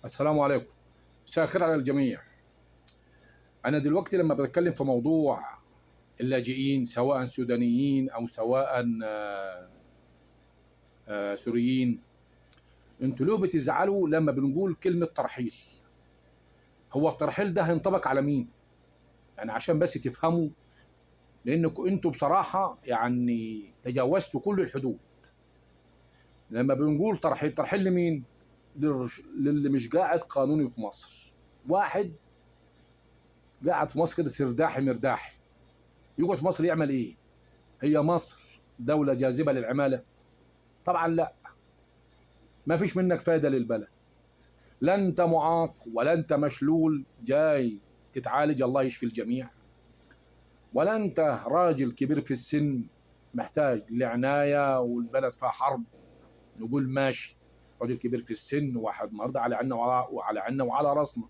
السلام عليكم. مساء الخير على الجميع. أنا دلوقتي لما بتكلم في موضوع اللاجئين، سواء سودانيين أو سواء سوريين، انتوا ليه بتزعلوا لما بنقول كلمة ترحيل؟ هو الترحيل ده هينطبق على مين؟ يعني عشان بس تفهموا، لأنكم انتوا بصراحة يعني تجاوزتوا كل الحدود. لما بنقول ترحيل، ترحيل لمين؟ للي مش قاعد قانوني في مصر. واحد قاعد في مصر كده سرداحي مرداحي، يقعد في مصر يعمل ايه؟ هي مصر دولة جاذبة للعمالة؟ طبعا لا. ما فيش منك فايدة للبلد، لا انت معاق ولا انت مشلول جاي تتعالج، الله يشفي الجميع، ولا انت راجل كبير في السن محتاج لعناية والبلد فيها حرب. نقول ماشي، راجل كبير في السن واحد مرضى على عنا وعلى عنا وعلى راسنا،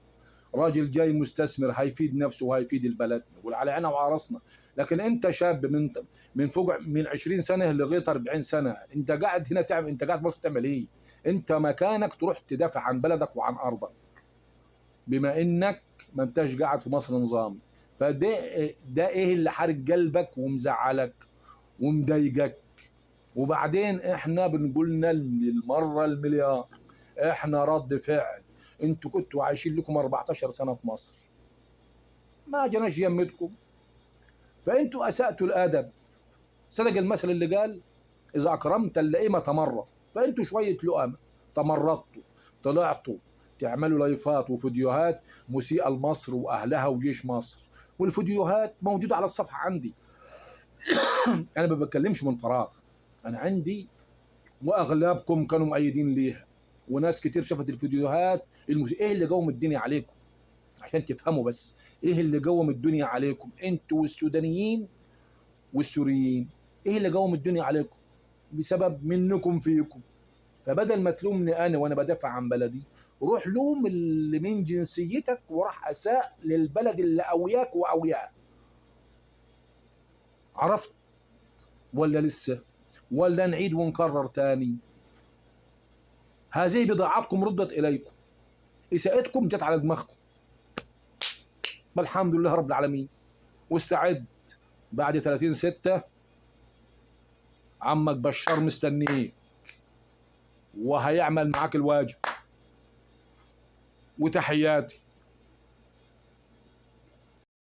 راجل جاي مستثمر هيفيد نفسه وهيفيد البلد، نقول على عنا وعلى راسنا. لكن انت شاب من فوق من 20 سنه لغايه 40 سنه، انت قاعد هنا تعمل، انت قاعد في مصر تعمل ايه؟ انت مكانك تروح تدافع عن بلدك وعن ارضك، بما انك ما انتش قاعد في مصر نظام. ده ايه اللي حارق قلبك ومزعلك ومضايقك؟ وبعدين احنا بنقولنا للمره المليار، احنا رد فعل. انتوا كنتوا عايشين لكم 14 سنه في مصر، ما جناش يمتكم، فانتوا اساتوا الادب. صدق المثل اللي قال اذا اكرمت اللئيم تمرد. فانتوا شويه لؤم تمردتوا، طلعتوا تعملوا لايفات وفيديوهات مسيئه لمصر واهلها وجيش مصر، والفيديوهات موجوده على الصفحه عندي. انا ما بتكلمش من فراغ، انا عندي، واغلبكم كانوا مؤيدين ليها، وناس كتير شافت الفيديوهات ايه اللي قوم الدنيا عليكم؟ عشان تفهموا بس، ايه اللي قوم الدنيا عليكم انتوا والسودانيين والسوريين؟ ايه اللي قوم الدنيا عليكم؟ بسبب منكم فيكم. فبدل ما تلومني انا وانا بدافع عن بلدي، روح لوم اللي من جنسيتك وراح اساء للبلد اللي اوياك واوياه. عرفت ولا لسه؟ ولا نعيد ونكرر تاني؟ هذه بضاعتكم ردت اليكم، اساءتكم جت على دماغكم. والحمد لله رب العالمين. واستعد، بعد 30/6 عمك بشار مستنيك وهيعمل معاك الواجب. وتحياتي.